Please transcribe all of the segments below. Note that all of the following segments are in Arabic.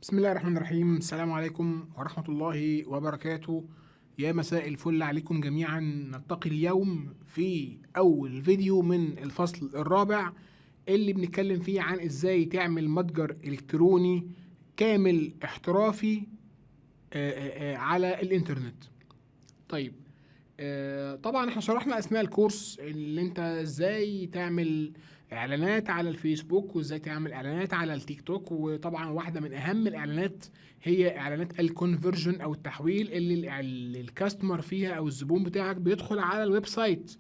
بسم الله الرحمن الرحيم. السلام عليكم ورحمة الله وبركاته. يا مساء الفل عليكم جميعا. نلتقي اليوم في أول فيديو من الفصل الرابع اللي بنتكلم فيه عن إزاي تعمل متجر إلكتروني كامل احترافي على الإنترنت. طيب، طبعا احنا شرحنا اثناء الكورس اللي انت ازاي تعمل اعلانات على الفيسبوك وازاي تعمل اعلانات على التيك توك، وطبعا واحده من اهم الاعلانات هي اعلانات الكونفرجن او التحويل اللي الكاستمر فيها او الزبون بتاعك بيدخل على الويب سايت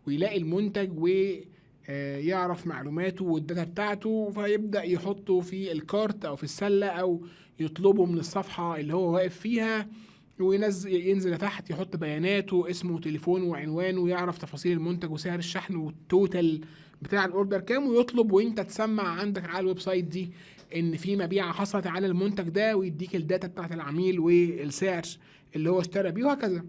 ويلاقي المنتج ويعرف معلوماته والداتا بتاعته، فيبدأ يحطه في الكارت او في السلة او يطلبه من الصفحة اللي هو واقف فيها، ينزل لتحت يحط بياناته، اسمه وتليفونه وعنوانه، ويعرف تفاصيل المنتج وسعر الشحن والتوتال بتاع الاوردر كام، ويطلب وانت تسمع عندك على الويب سايت دي ان في مبيعة حصلت على المنتج ده، ويديك الداتا بتاعت العميل والسعر اللي هو اشترى بيه وهكذا.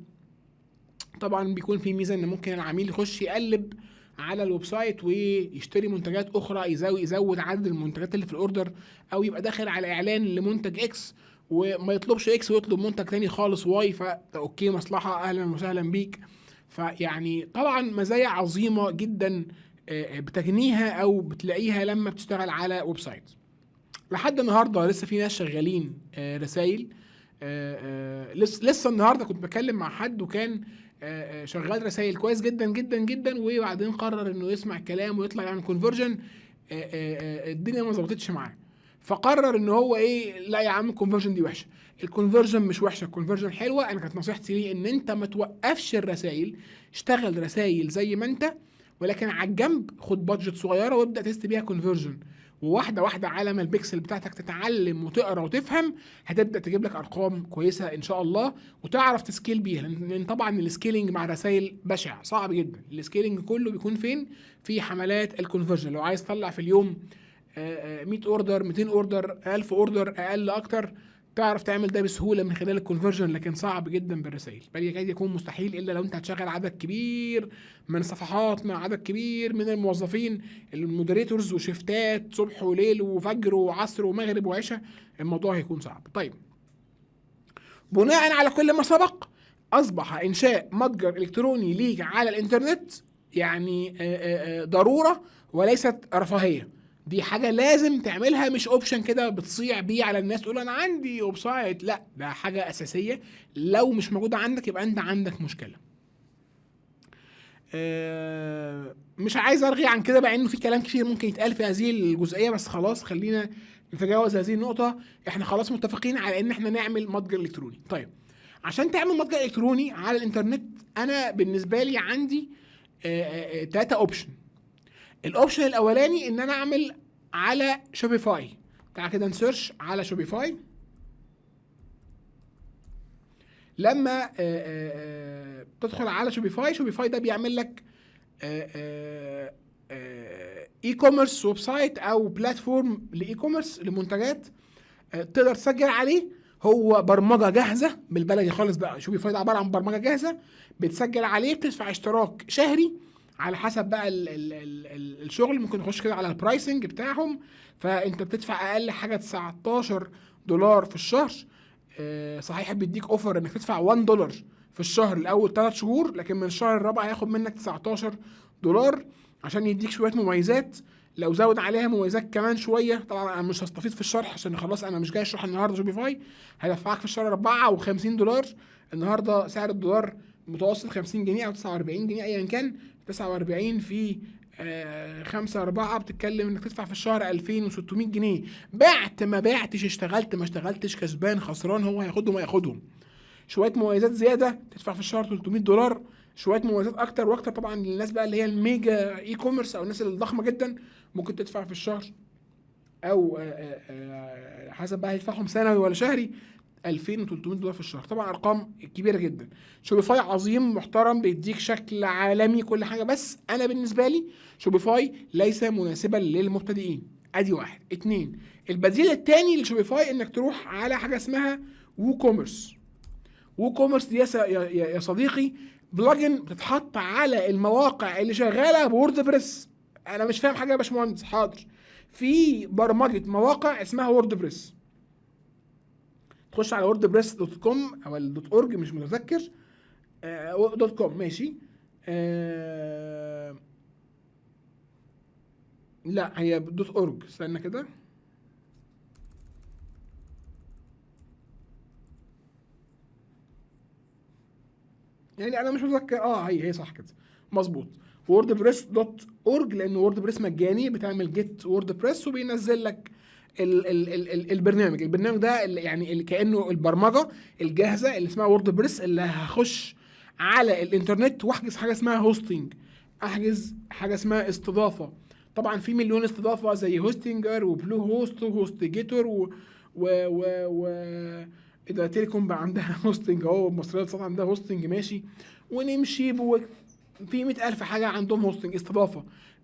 طبعا بيكون في ميزة ان ممكن العميل يخش يقلب على الويب سايت ويشتري منتجات اخرى، يزود عدد المنتجات اللي في الاوردر، او يبقى داخل على اعلان لمنتج اكس وما يطلبش اكس ويطلب منتج تاني خالص واي، اوكي مصلحة، اهلا وسهلا بيك. فيعني طبعا مزايا عظيمة جدا بتجنيها او بتلاقيها لما بتشتغل على ويب سايت. لحد النهارده لسه في ناس شغالين رسائل. لسه النهارده كنت بكلم مع حد وكان شغال رسائل كويس جدا جدا جدا، وبعدين قرر انه يسمع الكلام ويطلع يعمل كونفرجن. الدنيا ما ظبطتش معاه، فقرر ان هو ايه، لا يا عم الكونفرجن دي وحشه. الكونفرجن مش وحشه، الكونفرجن حلوه. انا كانت نصيحتي ليه ان انت ما توقفش الرسائل، اشتغل رسائل زي ما انت، ولكن على الجنب خد بادجت صغيره وابدا تست بيها كونفرجن، وواحده واحده على ما البيكسل بتاعتك تتعلم وتقرا وتفهم هتبدا تجيب لك ارقام كويسه ان شاء الله، وتعرف تسكيل بيها. لان طبعا السكيلينج مع الرسائل بشع صعب جدا. السكيلينج كله بيكون فين؟ في حملات الكونفرجن. لو عايز تطلع في اليوم 100 اوردر، 200 اوردر، 1000 اوردر، اقل اكتر، تعرف تعمل ده بسهوله من خلال الكونفرجن، لكن صعب جدا بالرسائل، بل يكاد يكون مستحيل الا لو انت هتشغل عدد كبير من الصفحات مع عدد كبير من الموظفين، المودريتورز وشيفتات صبح وليل وفجر وعصر ومغرب وعشاء. الموضوع هيكون صعب. طيب، بناء على كل ما سبق، اصبح انشاء متجر الكتروني ليك على الانترنت يعني ضروره وليست رفاهيه. دي حاجه لازم تعملها، مش اوبشن كده بتصيع بيه على الناس تقول انا عندي ويب سايت. لا، ده حاجه اساسيه. لو مش موجوده عندك يبقى انت عندك مشكله. مش عايز ارغي عن كده بقى انه في كلام كتير ممكن يتقال في هذه الجزئيه، بس خلاص خلينا نتجاوز هذه النقطه. احنا خلاص متفقين على ان احنا نعمل متجر الكتروني. طيب، عشان تعمل متجر الكتروني على الانترنت انا بالنسبه لي عندي 3 اوبشن. الاوبشن الاولاني ان انا اعمل على شوبيفاي. تعال كده نسيرش على شوبيفاي. لما تدخل على شوبيفاي، شوبيفاي ده بيعمل لك اي كوميرس ويب سايت او بلاتفورم لاي كوميرس لمنتجات تقدر تسجل عليه. هو برمجه جاهزه بالبلدي خالص بقى. شوبيفاي ده عباره عن برمجه جاهزه، بتسجل عليه، بتدفع اشتراك شهري على حسب بقى ال الشغل. ممكن نخش كده على البرايسنج بتاعهم، فانت بتدفع اقل حاجه $19 في الشهر. صحيح بيديك اوفر انك تدفع $1 في الشهر الاول 3 شهور، لكن من الشهر الرابع هياخد منك $19 عشان يديك شويه مميزات. لو زود عليها مميزات كمان شويه، طبعا انا مش هستفيد في الشرح عشان خلاص انا مش جاي اشرح النهارده شوبيفاي. هيدفعك في الشهر $54. النهارده سعر الدولار متوسط 50 جنيه او 49 جنيه ايا كان. 49 في 5/4 بتتكلم انك تدفع في الشهر 2600 جنيه. بعت ما بعتش، اشتغلت ما اشتغلتش، كسبان خسران، هو هياخدهم هياخدهم. شويه مميزات زياده تدفع في الشهر $300. شويه مميزات اكتر واكتر طبعا للناس بقى اللي هي الميجا اي كوميرس او الناس الضخمه جدا، ممكن تدفع في الشهر او حسب بقى هيدفعهم سنوي ولا شهري $2300 في الشهر. طبعا ارقام كبيره جدا. شوبيفاي عظيم محترم بيديك شكل عالمي كل حاجه، بس انا بالنسبه لي شوبيفاي ليس مناسبا للمبتدئين. ادي واحد. اتنين، البديل التاني لشوبيفاي انك تروح على حاجه اسمها وو كوميرس. وو كوميرس دي يا صديقي بلجن بتتحط على المواقع اللي شغاله بورد بريس. انا مش فاهم حاجه يا باشمهندس، حاضر. في برمجه مواقع اسمها وورد بريس. تخش على ووردبريس دوت كوم او دوت اورج مش متذكر، دوت كوم ماشي. لا هي دوت اورج، استنى كده. يعني انا مش متذكر، هي صح كده مظبوط. ووردبريس دوت اورج، لان ووردبريس مجاني، بتعمل جيت ووردبريس وبينزل لك البرنامج ده اللي كانه البرمجه الجاهزه اللي اسمها ووردبريس، اللي هخش على الانترنت واحجز حاجه اسمها هوستنج، احجز حاجه اسمها استضافه. طبعا في مليون استضافه زي هوستنجر وبلو هوست وهوستجيتور و اذا تيليكوم بقى عندها هوستنج اهو، مصرية الاتصالات عندها هوستنج ماشي، ونمشي في 100,000 حاجه عندهم هوستنج.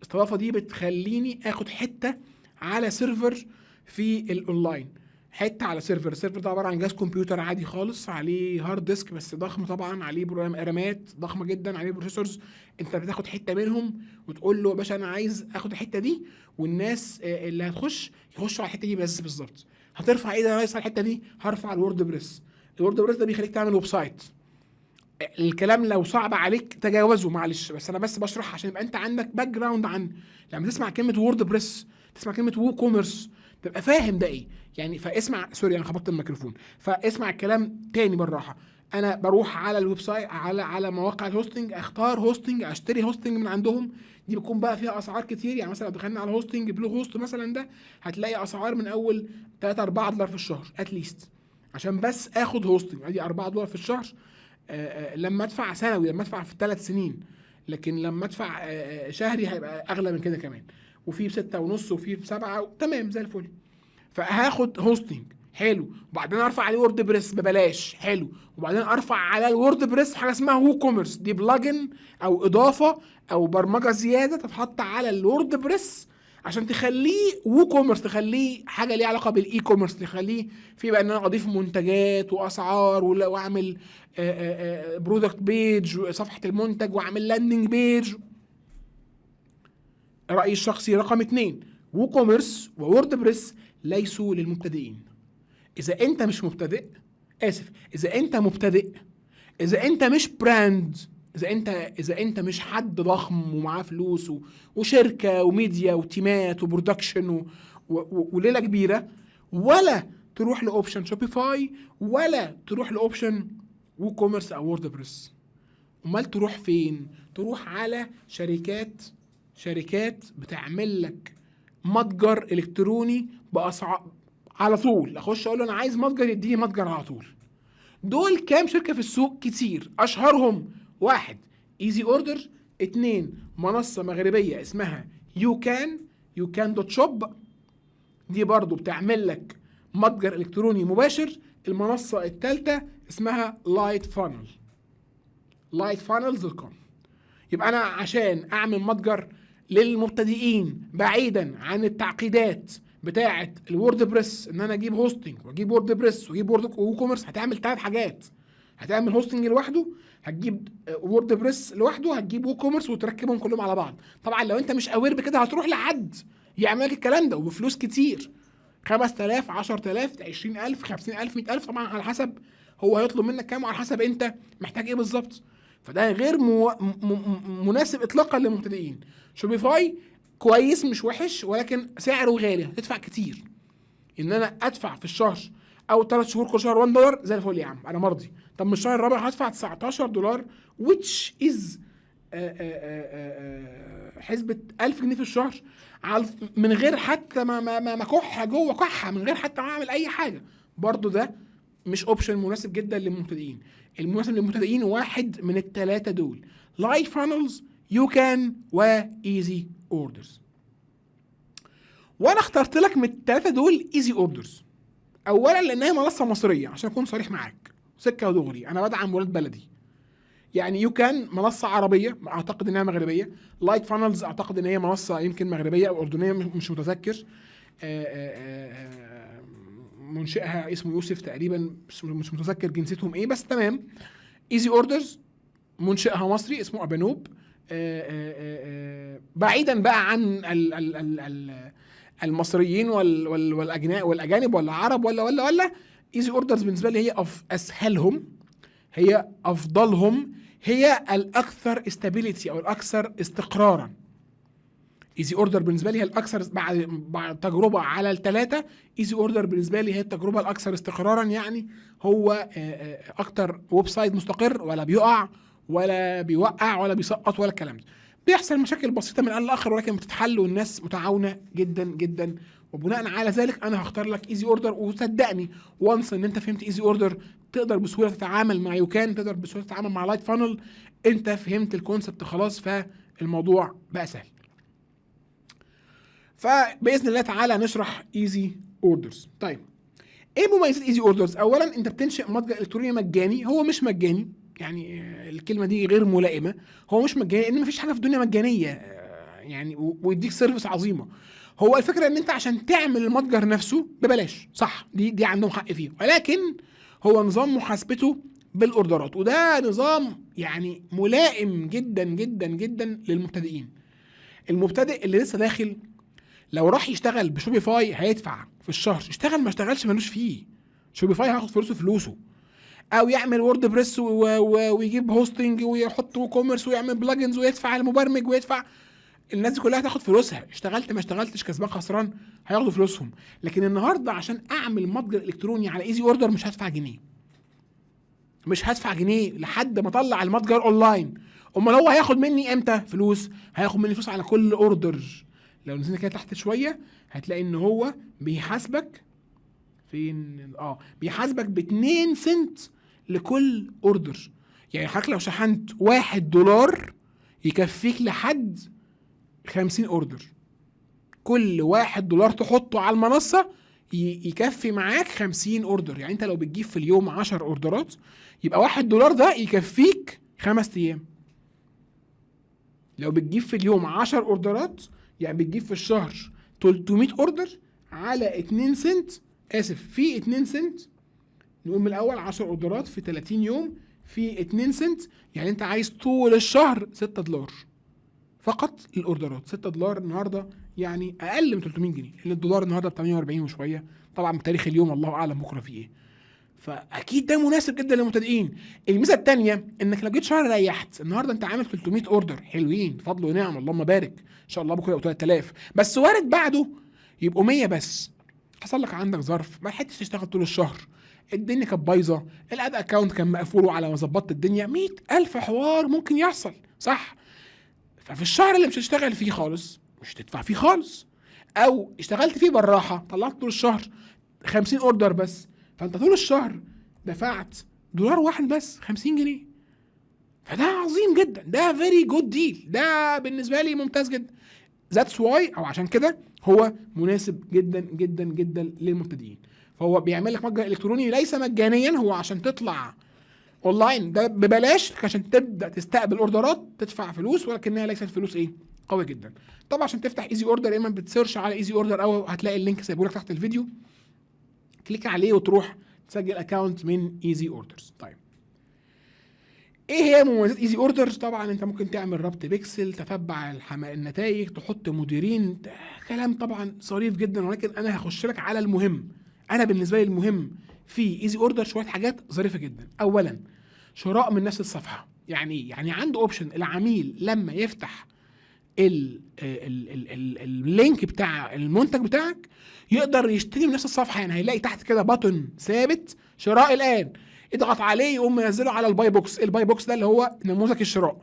استضافه دي بتخليني اخد حته على سيرفر في الاونلاين، حته على السيرفر ده عباره عن جهاز كمبيوتر عادي خالص، عليه هارد ديسك بس ضخم طبعا، عليه رامات ضخمه جدا، عليه بروسيسورز. انت بتاخد حته منهم وتقول له يا باشا انا عايز اخد الحته دي، والناس اللي هتخش يخشوا على الحته دي بس بالظبط. هترفع ايه ده يا ريس على الحته دي؟ هرفع الووردبريس. الووردبريس ده بيخليك تعمل ويب سايت. الكلام لو صعب عليك تجاوزه معلش، بس انا بس بشرح عشان يبقى انت عندك باك جراوند عن لما تسمع كلمه ووردبريس، تسمع كلمه وو كوميرس، تبقى فاهم ده ايه يعني. فاسمع، سوري انا خبطت الميكروفون، فاسمع الكلام تاني بالراحه. انا بروح على الويب سايت، على مواقع الهوستنج، اختار هوستنج، اشتري هوستنج من عندهم. دي بيكون بقى فيها اسعار كتير، يعني مثلا لو دخلنا على هوستنج بلو هوست مثلا ده، هتلاقي اسعار من اول 3 $4 في الشهر اتليست، عشان بس اخد هوستنج ادي $4 في الشهر. لما ادفع سنوي، لما ادفع في 3 سنين، لكن لما ادفع شهري هيبقى اغلى من كده كمان، وفي ب6.5 وفي ب7، تمام زي الفل. فهاخد هوستنج حلو، وبعدين ارفع عليه وورد بريس ببلاش حلو، وبعدين ارفع على الوورد بريس حاجه اسمها وو كوميرس، دي بلجن او اضافه او برمجه زياده تتحط على الوورد بريس عشان تخليه وو كوميرس، تخليه حاجه ليها علاقه بالاي كوميرس، تخليه في بقى ان انا اضيف منتجات واسعار واعمل برودكت بيج، صفحه المنتج، واعمل لاندنج بيج. رأيي الشخصي رقم 2، وو كوميرس وورد بريس ليسوا للمبتدئين. إذا أنت مش مبتدئ، إذا أنت مبتدئ، إذا أنت مش براند، إذا أنت مش حد ضخم ومعاه فلوس وشركة وميديا وتيمات وبرودكشن وليلة كبيرة، ولا تروح لأوبشن شوبيفاي، ولا تروح لأوبشن وو كوميرس أو وورد بريس، امال تروح فين؟ تروح على شركات بتعمل لك متجر الكتروني باسعار على طول. اخش اقول له انا عايز متجر، يديني متجر على طول. دول كام شركه في السوق؟ كتير. اشهرهم: 1 ايزي اوردر، 2 منصه مغربيه اسمها يو كان دوت شوب، دي برضو بتعمل لك متجر الكتروني مباشر. المنصه الثالثه اسمها lightfunnels.com. يبقى انا عشان اعمل متجر للمبتدئين بعيدا عن التعقيدات بتاعه الوورد بريس، ان انا اجيب هوستنج واجيب وورد بريس واجيب وورد كوميرس، هتعمل 3 حاجات: هتعمل هوستنج لوحده، هتجيب وورد بريس لوحده، هتجيب وو كوميرس وتركبهم كلهم على بعض. طبعا لو انت مش اوير بكده هتروح لحد يعمل لك الكلام ده وبفلوس كتير، 5000 10000 20000 50000 100000، طبعا على حسب هو هيطلب منك كام وعلى حسب انت محتاج ايه بالظبط. فده غير مناسب اطلاقا للمبتدئين. شوبيفاي كويس مش وحش، ولكن سعره غالي، هتدفع كتير. ان انا ادفع في الشهر او 3 شهور كل شهر $1 زي الفل يا عم، انا مرضي. طب من الشهر الرابع هدفع $19 which is حسبة 1000 جنيه في الشهر، من غير حتى ما كح جوه كحه، من غير حتى ما اعمل اي حاجه. برضو ده مش اوبشن مناسب جدا للمبتدئين. المناسب للمبتدئين واحد من ال3 دول: لايت فانلز، يو كان، وايزي اوردرز. وانا اخترت لك من ال3 دول ايزي اوردرز، اولا لانها منصه مصريه عشان اكون صريح معاك، سكه ودغري، انا بدعم ولاد بلدي. يعني يو كان منصه عربيه، اعتقد انها مغربيه. لايت فانلز اعتقد ان هي منصه يمكن مغربيه او اردنيه، مش متذكر. منشئها اسمه يوسف تقريبا، مش متذكر جنسيتهم ايه، بس تمام. ايزي اوردرز منشئها مصري اسمه ابانوب. بعيدا بقى عن المصريين والاجانب ولا العرب ولا ايزي اوردرز بالنسبه لي هي اسهلهم، هي افضلهم، هي الاكثر استابيليتي او الاكثر استقرارا. ايزي اوردر بالنسبه لي هي الاكثر بعد تجربه على الثلاثه. ايزي اوردر بالنسبه لي هي التجربه الاكثر استقرارا، يعني هو اكتر ويب سايت مستقر، ولا بيقع ولا بيوقع ولا بيسقط ولا الكلام ده. بيحصل مشاكل بسيطه من الان لاخر ولكن بتتحل والناس متعاونه جدا جدا، وبناء على ذلك انا هختار لك ايزي اوردر. وصدقني وانس ان انت فهمت ايزي اوردر تقدر بسهوله تتعامل مع يوكان، تقدر بسهوله تتعامل مع لايت فانل. انت فهمت الكونسبت خلاص، فالموضوع بقى سهل. فباذن الله تعالى نشرح ايزي اوردرز. طيب ايه مميزات ايزي اوردرز؟ اولا انت بتنشئ متجر الكتروني مجاني. هو مش مجاني، يعني الكلمه دي غير ملائمه. هو مش مجاني لان مفيش حاجه في الدنيا مجانيه، يعني ويديك سيرفيس عظيمه. هو الفكره ان انت عشان تعمل المتجر نفسه ببلاش، صح، دي عندهم حق فيه، ولكن هو نظام محاسبته بالاوردرات، وده نظام يعني ملائم جدا جدا جدا للمبتدئين. المبتدئ اللي لسه داخل لو راح يشتغل بشوبيفاي هيدفع في الشهر، اشتغل ما اشتغلش ملوش فيه، شوبيفاي هياخد فلوسه. او يعمل وورد بريس ويجيب هوستنج ويحط كوميرس ويعمل بلجنز ويدفع المبرمج ويدفع، الناس دي كلها هتاخد فلوسها، اشتغلت ما اشتغلتش كسبان خسران هياخدوا فلوسهم. لكن النهارده عشان اعمل متجر الكتروني على ايزي اوردر مش هدفع جنيه، مش هدفع جنيه لحد ما اطلع المتجر اونلاين. امال هو هياخد مني امتى فلوس؟ هياخد مني فلوس على كل اوردر. لو نزلنا كده تحت شويه هتلاقي ان هو بيحاسبك فين، بيحاسبك ب2 سنت لكل اوردر. يعني حضرتك لو شحنت $1 يكفيك لحد 50 اوردر. كل $1 تحطه على المنصه يكفي معاك 50 اوردر. يعني انت لو بتجيب في اليوم 10 اوردرات يبقى $1 ده يكفيك 5 ايام. لو بتجيب في اليوم 10 اوردرات يعني بتجيب في الشهر 300 اوردر على 2 سنت، في 2 سنت. نقول من الاول 10 اوردرات في 30 يوم في 2 سنت، يعني انت عايز طول الشهر $6 فقط الاوردرات. $6 النهارده يعني اقل من 300 جنيه، لان الدولار النهارده ب 48 وشويه، طبعا بتاريخ اليوم الله اعلم بكره في ايه. فاكيد ده مناسب جدا للمبتدئين. الميزه الثانيه انك لو جيت شهر ريحت، النهارده انت عامل 300 اوردر حلوين فضل ونعم اللهم بارك، ان شاء الله بكره يبقوا 3000، بس وارد بعده يبقوا 100 بس. حصل لك عندك ظرف ما لحقتش تشتغل طول الشهر، الدنيا كانت بايظه، الاد اكونت كان مقفول وعلى ما ظبطت الدنيا 100,000 حوار ممكن يحصل، صح؟ ففي الشهر اللي مش هتشتغل فيه خالص مش هتدفع فيه خالص، او اشتغلت فيه بالراحه طلعت طول الشهر 50 اوردر بس، فانت طول الشهر دفعت $1 بس 50 جنيه. فده عظيم جدا، ده فيري جود ديل، ده بالنسبه لي ممتاز جدا. ذاتس واي او عشان كده هو مناسب جدا جدا جدا للمبتدئين. فهو بيعمل لك متجر الكتروني ليس مجانيا، هو عشان تطلع اونلاين ده ببلاش، عشان تبدا تستقبل اوردرات تدفع فلوس، ولكنها ليست فلوس ايه قوي جدا. طبعا عشان تفتح ايزي اوردر يا اما بتسيرش على ايزي اوردر او هتلاقي اللينك سايبه لك تحت الفيديو، كليك عليه وتروح تسجل اكونت من ايزي اوردرز. طيب ايه هي مميزات ايزي اوردرز؟ طبعا انت ممكن تعمل ربط بيكسل، تتبع النتائج، تحط مديرين، كلام طبعا صريف جدا، ولكن انا هخش لك على المهم. انا بالنسبه لي المهم في ايزي اوردر شويه حاجات ظريفه جدا. اولا شراء من نفس الصفحه. يعني عنده اوبشن العميل لما يفتح اللينك بتاع المنتج بتاعك يقدر يشتري من نفس الصفحه. يعني هيلاقي تحت كده بutton ثابت شراء الان، يضغط عليه يقوم منزله على الباي بوكس. الباي بوكس ده اللي هو نموذج الشراء،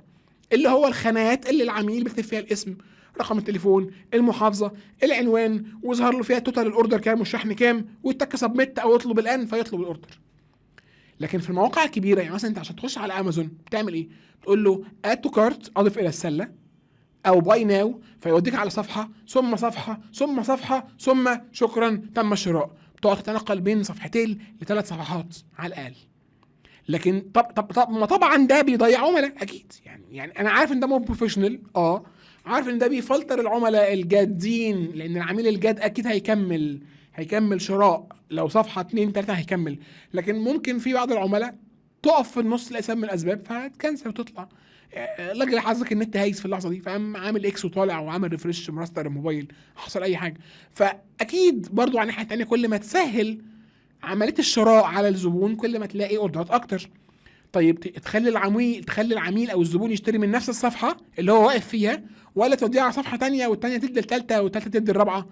اللي هو الخانات اللي العميل بيكتب فيها الاسم، رقم التليفون، المحافظه، العنوان، ويظهر له فيها توتال الاوردر كام والشحن كام، ويتك سبميت او يطلب الان فيطلب الاوردر. لكن في المواقع الكبيره يعني مثلا انت عشان تخش على امازون بتعمل ايه؟ تقول له اد تو كارت، اضف الى السله، او باي ناو، فيوديك على صفحه ثم صفحه ثم صفحه ثم شكرا تم الشراء. بتقعد تتنقل بين صفحتين ل3 صفحات على الاقل. لكن طب ما طبعا ده بيضيع عملاء اكيد. يعني انا عارف ان ده مو بروفيشنال، عارف ان ده بيفلتر العملاء الجادين، لان العميل الجاد اكيد هيكمل شراء، لو صفحه 2 3 هيكمل. لكن ممكن في بعض العملاء تقف في النص لاسباب من الاسباب فتكنسل وتطلع، لاجل حظك النت هايز في اللحظه دي، فقام عامل اكس وطالع وعامل ريفرش مراستر الموبايل، حصل اي حاجه. فاكيد برضو على الناحيه الثانيه كل ما تسهل عمليه الشراء على الزبون كل ما تلاقي اوردرات اكتر. طيب تخلي العميل او الزبون يشتري من نفس الصفحه اللي هو واقف فيها، ولا توديه على صفحه تانية والتانية تدي التالتة والتالتة تدي الرابعه؟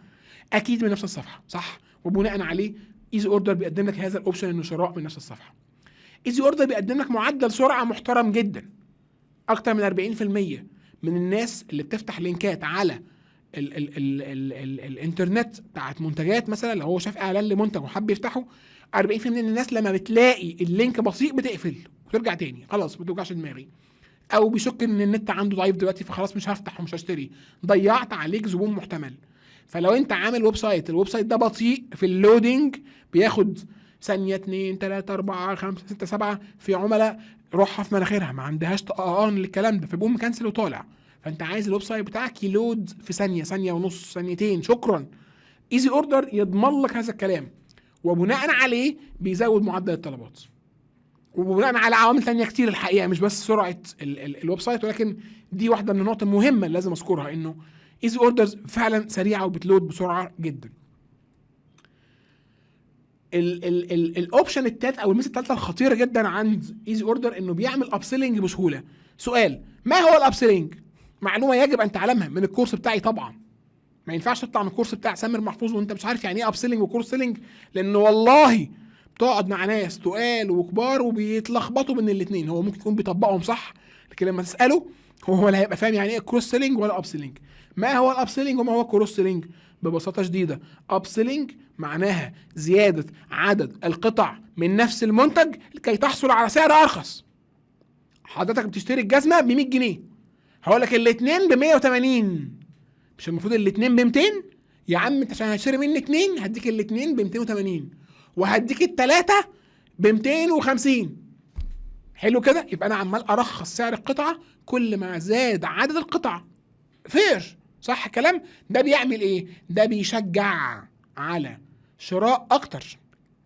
اكيد من نفس الصفحه، صح؟ وبناء عليه ايزي اوردر بيقدم لك هذا الاوبشن انه شراء من نفس الصفحه. ايزي اوردر بيقدم لك معدل سرعه محترم جدا. اكتر من 40% من الناس اللي بتفتح لينكات على الانترنت بتاعت منتجات مثلا، لو هو شاف اعلان لمنتج وحب يفتحه، 40% من الناس لما بتلاقي اللينك بطيء بتقفل وترجع تاني، خلاص ما توجعش دماغي، او بيشك ان النت عنده ضعيف دلوقتي فخلاص مش هفتح ومش هشتري. ضيعت عليك زبون محتمل. فلو انت عامل الويب سايت ده بطيء في اللودينج، بياخد ثانيه 2 3 4 5 6 7، في عملاء روحها في مناخيرها ما عندهاش طقان للكلام ده فبيقوم مكنسل وطالع. فانت عايز الويب سايت بتاعك يلود في ثانيه، ثانيه ونص، ثانيتين، شكرا. ايزي اوردر يضمن لك هذا الكلام، وبناء عليه بيزود معدل الطلبات، وبناء على عوامل تانية كتير الحقيقه، مش بس سرعه الويب سايت، ولكن دي واحده من النقط المهمه اللي لازم اذكرها، انه ايزي اوردرز فعلا سريعه وبتلود بسرعه جدا. الاوبشن التالت او الميزه التالته الخطيره جدا عند ايزي اوردر انه بيعمل ابسيلنج بسهوله. سؤال: ما هو الابسيلنج؟ معلومه يجب ان تعلمها من الكورس بتاعي طبعا. ما ينفعش تطلع من الكورس بتاع سامر محفوظ وانت مش عارف يعني ايه ابسيلنج وكورس سيلنج، لان والله بتقعد مع ناس تقال وكبار وبيتلخبطوا بين الاثنين. هو ممكن يكون بيطبقهم صح، لكن لما تساله هو ولا هيبقى فاهم يعني ايه كروس سيلنج ولا اب سيلنج. ما هو الاب سيلنج وما هو كروس سيلنج؟ ببساطه شديده، اب سيلنج معناها زياده عدد القطع من نفس المنتج لكي تحصل على سعر ارخص. حضرتك بتشتري الجزمه ب 100 جنيه، هقول لك الاثنين ب 180. مش المفروض الاثنين ب 200؟ يا عم انت عشان هتشتري مني اثنين هديك الاثنين ب 280 وهديك الثلاثه ب 250. حلو كده؟ يبقى انا عمال ارخص سعر القطعه كل ما زاد عدد القطع. فير، صح كلام؟ ده بيعمل ايه؟ ده بيشجع على شراء اكتر.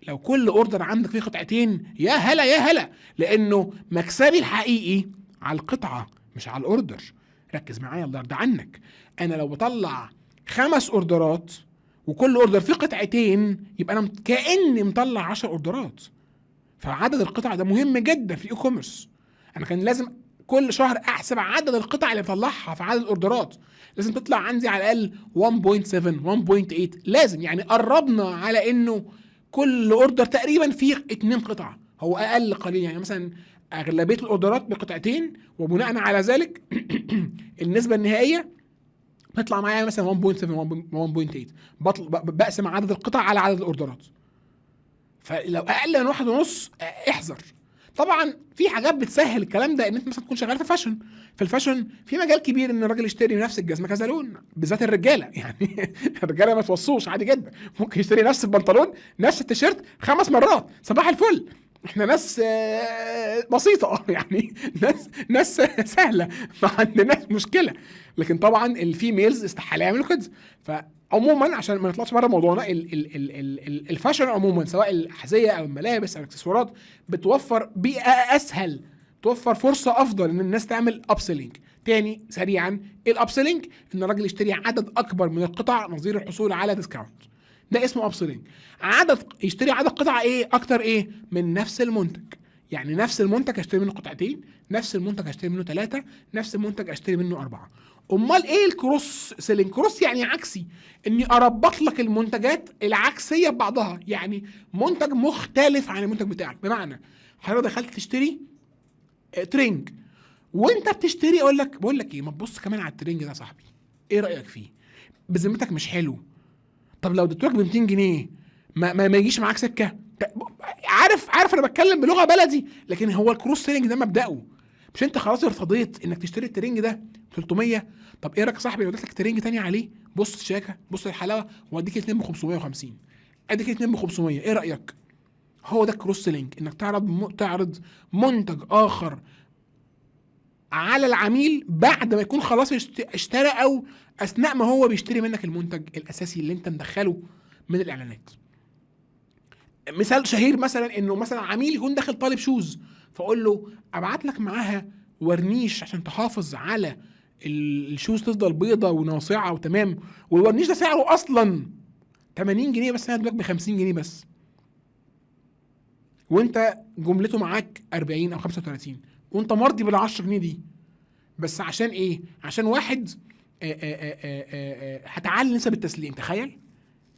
لو كل اوردر عندك فيه قطعتين، يا هلا يا هلا، لانه مكسبي الحقيقي على القطعه مش على الاوردر. ركز معايا الله يرضى عنك. انا لو بطلع 5 اوردرات وكل اوردر فيه قطعتين، يبقى انا كاني مطلع 10 اوردرات. فعدد القطع ده مهم جدا في الاي كوميرس. انا كان لازم كل شهر احسب عدد القطع اللي بطلعها في عدد الاوردرات، لازم تطلع عندي على الاقل 1.7 1.8. لازم يعني قربنا على انه كل اوردر تقريبا فيه 2 قطعه، هو اقل قليل. يعني مثلا اغلبيه الاوردرات بقطعتين، وبناء على ذلك النسبه النهائيه بيطلع معايا مثلا 1.7 1.8. بقسم عدد القطع على عدد الاوردرات. فلو اقل من 1.5 احذر. طبعا في حاجات بتسهل الكلام ده، ان انت مثلا تكون شغال في فاشن. في الفاشن في مجال كبير ان الراجل يشتري نفس الجزمه كذا لون، بالذات الرجاله يعني الرجاله ما توصوش عادي جدا، ممكن يشتري نفس البنطلون نفس التيشيرت 5 مرات. صباح الفل، احنا ناس بسيطه يعني ناس سهله، ما عندناش مشكله. لكن طبعا الفيميلز استحاله يعملوا كده. فعموما عشان ما نطلعش بره موضوعنا، الفاشن عموما سواء الاحذيه او الملابس او الاكسسوارات بتوفر بيئه اسهل، توفر فرصه افضل ان الناس تعمل ابسيلينج. تاني سريعا، الابسيلينج ان الراجل يشتري عدد اكبر من القطع نظير الحصول على ديسكاونت، ده اسمه ابسيلينج. يشتري عدد قطع ايه اكتر؟ ايه؟ من نفس المنتج. يعني نفس المنتج اشتري منه قطعتين، نفس المنتج اشتري منه 3، نفس المنتج اشتري منه 4. امال ايه الكروس سيلينج؟ كروس يعني عكسي، اني اربط لك المنتجات العكسيه ببعضها، يعني منتج مختلف عن المنتج بتاعك. بمعنى حضرتك دخلت تشتري ترنج، وانت بتشتري بقول لك ايه، ما تبص كمان على الترنج ده يا صاحبي، ايه رايك فيه؟ بذمتك مش حلو؟ طب لو اديتهولك ب 200 جنيه ما يجيش معاك سكه؟ عارف انا بتكلم بلغه بلدي، لكن هو الكروس سيلينج ده مبدأه. مش انت خلاص ارتضيت انك تشتري الترنج ده 300؟ طب ايه رايك يا صاحبي لو اديت لك ترنج تاني عليه، بص الشياكه، بص الحلاوه، واديك الاثنين ب 550، اديك الاثنين ب 500، ايه رايك؟ هو ده الكروس سيلينج، انك تعرض منتج اخر على العميل بعد ما يكون خلاص اشترى، او اثناء ما هو بيشتري منك المنتج الاساسي اللي انت مدخله من الاعلانات. مثال شهير مثلا، انه مثلا عميل يكون داخل طالب شوز، فاقول له ابعت لك معاها ورنيش عشان تحافظ على الشوز تفضل بيضة وناصعة وتمام، والورنيش ده سعره اصلا 80 جنيه بس، انا ادوك ب 50 جنيه بس. وانت جملته معاك 40 او 35 وانت مرضي بال 10 جنيه دي، بس عشان ايه؟ عشان واحد هتعلي نسب التسليم. تخيل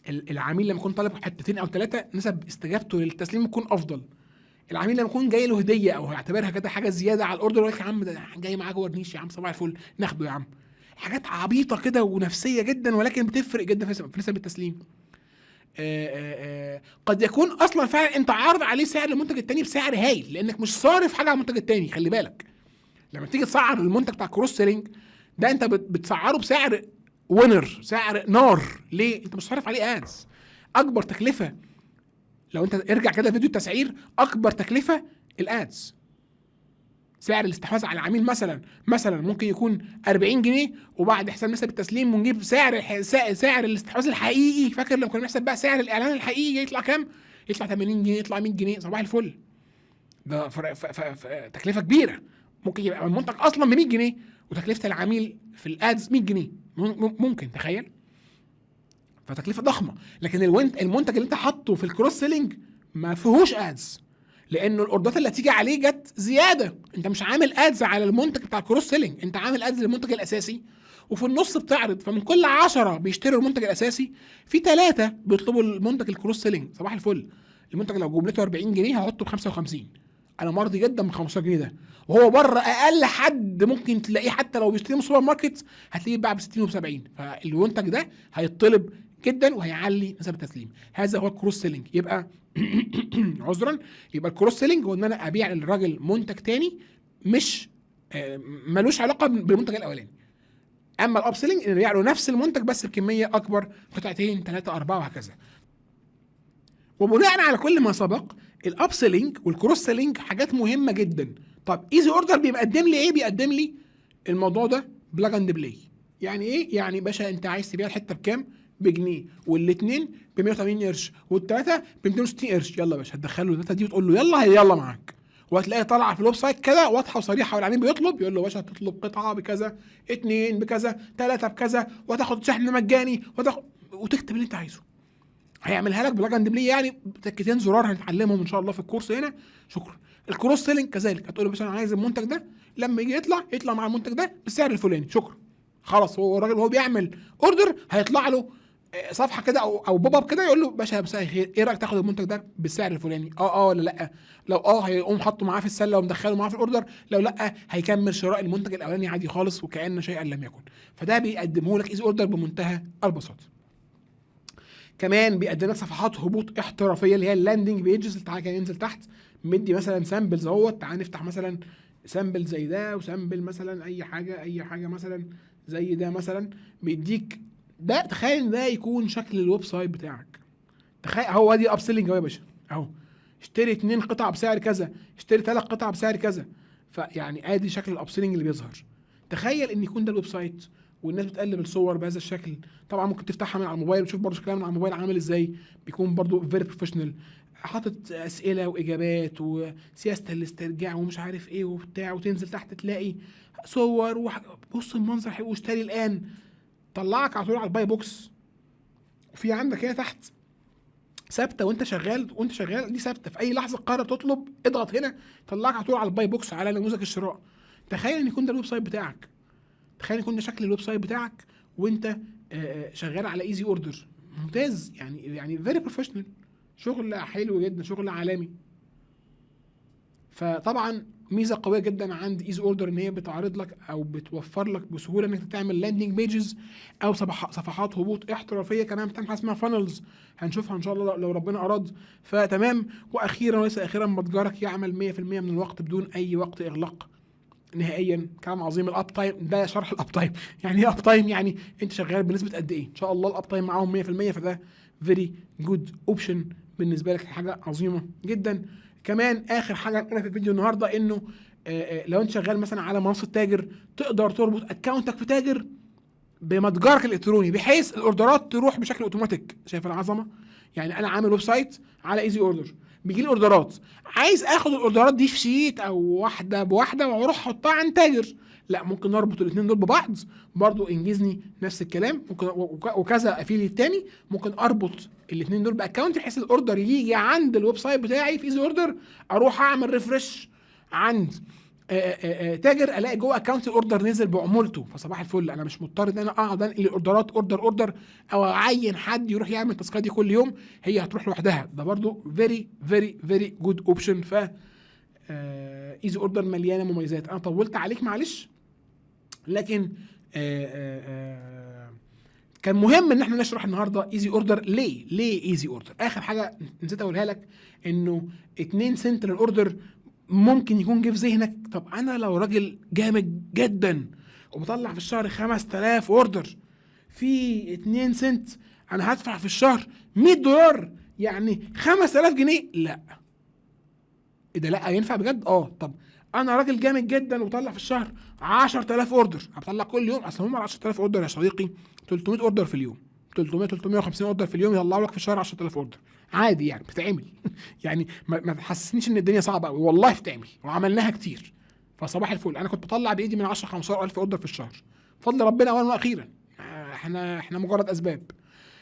العميل لما يكون طالب حتتين او ثلاثه نسب استجابته للتسليم تكون افضل. العميل لما يكون جاي له هديه او هيعتبرها كده حاجه زياده على الاوردر، يقول لك يا عم ده جاي معاك ورنيش يا عم صباح الفل ناخده يا عم. حاجات عبيطه كده ونفسيه جدا، ولكن بتفرق جدا في نسب التسليم. قد يكون اصلا فعلا انت عارض عليه سعر المنتج التاني بسعر هايل، لانك مش صارف حاجه على المنتج التاني. خلي بالك لما تيجي تسعر المنتج بتاع كروس سيلينج ده، انت بتسعره بسعر وينر، سعر نار. ليه؟ انت مش صارف عليه ادز. اكبر تكلفه لو انت ارجع كده فيديو التسعير، اكبر تكلفه الادز. سعر الاستحواذ على العميل مثلا ممكن يكون 40 جنيه، وبعد حساب نسب التسليم ونجيب سعر الاستحواذ الحقيقي. فاكر لما كنا بنحسب بقى سعر الاعلان الحقيقي يطلع كام؟ يطلع 80 جنيه، يطلع 100 جنيه. صباح الفل. ده تكلفه كبيره. ممكن يبقى المنتج اصلا ب 100 جنيه وتكلفه العميل في الادز 100 جنيه. ممكن تخيل. فتكلفه ضخمه. لكن المنتج اللي انت حاطه في الكروس سيلينج ما فيهوش ادز، لانه الاوردرات اللي هتيجي عليه جت زياده. انت مش عامل ادز على المنتج بتاع الكروس سيلينج، انت عامل ادز للمنتج الاساسي وفي النص بتعرض. فمن كل 10 بيشتروا المنتج الاساسي، في 3 بيطلبوا المنتج الكروس سيلينج. صباح الفل. المنتج لو جملته 40 جنيه هحطه ب 55. انا مرضي جدا من 15 جنيه ده، وهو بره اقل حد ممكن تلاقيه حتى لو بيشتري من سوبر ماركت هتلاقيه بيتباع ب 60 و70. فالمنتج ده هيطلب جدا وهيعلي نسب التسليم. هذا هو الكروس سيلينج. يبقى عذرا، يبقى الكروس سيلينج هو ان انا ابيع للراجل منتج تاني مش ملوش علاقه بالمنتج الاولاني. اما الاب سيلينج ان ابيع له نفس المنتج بس بكميه اكبر، قطعتين 3 4 وهكذا. وبناء على كل ما سبق، الاب سيلينج والكروس سيلينج حاجات مهمه جدا. طب ايزي اوردر بيقدم لي ايه؟ بيقدم لي الموضوع ده بلاج اند بلاي. يعني ايه؟ يعني باشا انت عايز تبيع الحته بكام؟ بجنيه، والاثنين ب 180 قرش، والثلاثه ب 260 قرش. يلا يا باشا هتدخل له الداتا دي وتقول له يلا، هي يلا معاك. وهتلاقي طالعه في الويب سايت كده واضحه وصريحه، والعميل بيطلب يقول له باشا هتطلب قطعه بكذا، 2 بكذا، 3 بكذا، وهتاخد شحن مجاني، وتكتب اللي انت عايزه. هيعملها لك بلاج اند بلاي، يعني تكتين زرار هنتعلمهم ان شاء الله في الكورس هنا. شكرا. الكروس سيلينج كذلك، هتقول له باشا انا عايز المنتج ده، لما يجي يطلع مع المنتج ده بالسعر الفلاني. شكرا. خلاص. هو الراجل وهو بيعمل اوردر هيطلع له صفحه كده او بوب اب كده يقول له باشا مساء الخير، ايه رايك تاخد المنتج ده بالسعر الفلاني؟ ولا لا؟ لو هيقوم حاطه معاه في السله ومدخله معاه في الاوردر، لو لا هيكمل شراء المنتج الاولاني عادي خالص وكأن شيئا لم يكن. فده بيقدمه لك ايزي اوردر بمنتهى البساطه. كمان بيقدم لك صفحات هبوط احترافيه اللي هي اللاندنج بيجز. تعالى كده ننزل تحت، مدي مثلا سامبلز اهوت. تعالى نفتح مثلا سامبل زي ده، وسامبل مثلا اي حاجه مثلا زي ده مثلا. بيديك ده. تخيل ان ده يكون شكل الويب سايت بتاعك. تخيل هو دي اب سيلينج اهو يا باشا اهو. اشتري 2 قطع بسعر كذا، اشتري 3 قطع بسعر كذا. فيعني ادي شكل الاب سيلينج اللي بيظهر. تخيل ان يكون ده الويب سايت والناس بتقلب الصور بهذا الشكل. طبعا ممكن تفتحها من على الموبايل وتشوف برضه شكلها من على الموبايل عامل ازاي. بيكون برضه فيري بروفيشنال، حاطط اسئله واجابات وسياسه الاسترجاع ومش عارف ايه وبتاع. وتنزل تحت تلاقي صور بص المنظر حلو، واشتري الان. طلعك على طول على الباي بوكس. وفي عندك هنا تحت ثابته وانت شغال دي ثابته، في اي لحظه قرر تطلب اضغط هنا طلعك على طول على الباي بوكس على نموذج الشراء. تخيل ان يكون ده الويب سايت بتاعك. تخيل يكون ده شكل الويب سايت بتاعك وانت شغال على ايزي اوردر. ممتاز. يعني فيري بروفيشنال، شغل حلو جدا، شغل عالمي. فطبعا ميزه قويه جدا عند ايزي اوردر ان هي بتعرض لك او بتوفر لك بسهوله انك تعمل لاندنج بيجز او صفحات هبوط احترافيه. كمان بتعمل حاجه اسمها فانلز هنشوفها ان شاء الله لو ربنا اراد. فتمام. واخيرا وليس اخيرا، متجرك يعمل 100% من الوقت بدون اي وقت اغلاق نهائيا. كلام عظيم. الاب تايم ده شرح الاب تايم. يعني ايه اب تايم؟ يعني انت شغال بنسبه قد ايه. ان شاء الله الاب تايم معاهم 100%. فده فيري جود اوبشن بالنسبه لك، حاجه عظيمه جدا. كمان اخر حاجه هنقولها في الفيديو النهارده انه لو انت شغال مثلا على منصه تاجر، تقدر تربط اكونتك في تاجر بمتجرك الالكتروني بحيث الاوردرات تروح بشكل اوتوماتيك. شايف العظمه؟ يعني انا عامل ويب سايت على ايزي اوردر، بيجي لي اوردرات، عايز اخد الاوردرات دي في شيت او واحده بواحده واروح احطها عند تاجر، لا ممكن اربط الاثنين دول ببعض. برضو انجزني نفس الكلام، ممكن وكذا افيليت تاني ممكن اربط الاثنين دول باكونت بحيث الاوردر يجي عند الويب سايت بتاعي في ايزي اوردر، اروح اعمل ريفرش عند تاجر الاقي جوه اكونت الاوردر نزل بعمولته، فصباح الفل انا مش مضطر ان انا اقعد انقل الاوردرات اوردر او اعين حد يروح يعمل التاسكات دي كل يوم، هي هتروح لوحدها. ده برضو فيري جود اوبشن. ف ايزي اوردر مليانه مميزات. انا طولت عليك معلش، لكن كان مهم ان احنا نشرح النهارده ايزي اوردر. ليه ايزي اوردر؟ اخر حاجه نسيت اقولها لك، انه 2 سنت للاوردر ممكن يكون جه في ذهنك، طب انا لو راجل جامد جدا وبطلع في الشهر 5000 اوردر في 2 سنت، انا هدفع في الشهر $100 يعني 5000 جنيه. لا ايه ده؟ لا ينفع بجد؟ طب انا راجل جامد جدا وبطلع في الشهر 10000 اوردر، بطلع كل يوم، اصل هم 10000 اوردر يا صديقي 300 اوردر في اليوم، 350 اوردر في اليوم يطلعوا لك في الشهر 10000 اوردر عادي يعني، بتتعمل. يعني ما تحسسنيش ان الدنيا صعبه قوي، والله بتتعمل وعملناها كتير. فصباح الفل، انا كنت بطلع بايدي من 10 15000 اوردر في الشهر بفضل ربنا اولا واخيرا. احنا مجرد اسباب.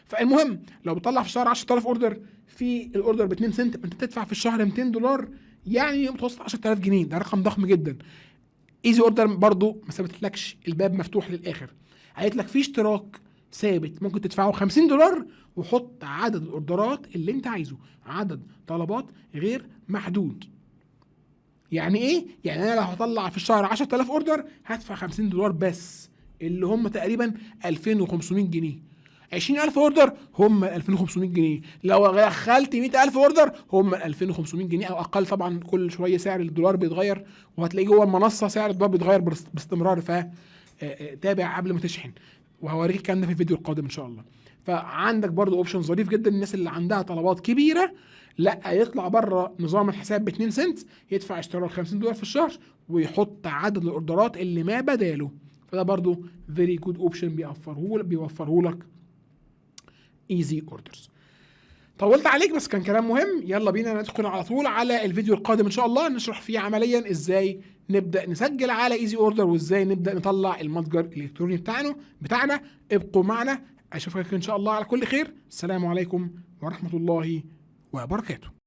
فالمهم لو بتطلع في الشهر 10000 اوردر، في الاوردر ب 2 سنت، انت تدفع في الشهر $200 يعني متوسط 10000 جنيه، ده رقم ضخم جدا. ايزي اوردر برضو ما سابتلكش الباب مفتوح للاخر، قالت لك في اشتراك ثابت ممكن تدفعه $50 وحط عدد الاوردرات اللي انت عايزه، عدد طلبات غير محدود. يعني ايه؟ يعني انا لو هطلع في الشهر 10000 اوردر هدفع $50 بس، اللي هم تقريبا 2500 جنيه. 20000 اوردر هم 2500 جنيه، لو دخلت 100000 اوردر هم 2500 جنيه او اقل. طبعا كل شويه سعر الدولار بيتغير، وهتلاقي جوه المنصه سعر الدولار بيتغير باستمرار، ف تابع قبل ما تشحن، وهوريك الكلام ده في الفيديو القادم ان شاء الله. فعندك برضو اوبشن ظريف جدا الناس اللي عندها طلبات كبيره، لا يطلع بره نظام الحساب ب 2 سنت، يدفع اشتراك $50 في الشهر ويحط عدد الاوردرات اللي ما بداله. فده برضو فيري جود اوبشن بيوفره لك ايزي اوردرز. طولت عليك بس كان كلام مهم. يلا بينا ندخل على طول على الفيديو القادم ان شاء الله، نشرح فيه عمليا ازاي نبدا نسجل على ايزي اوردر، وازاي نبدا نطلع المتجر الالكتروني بتاعنا. ابقوا معنا، اشوفك ان شاء الله على كل خير. السلام عليكم ورحمه الله وبركاته.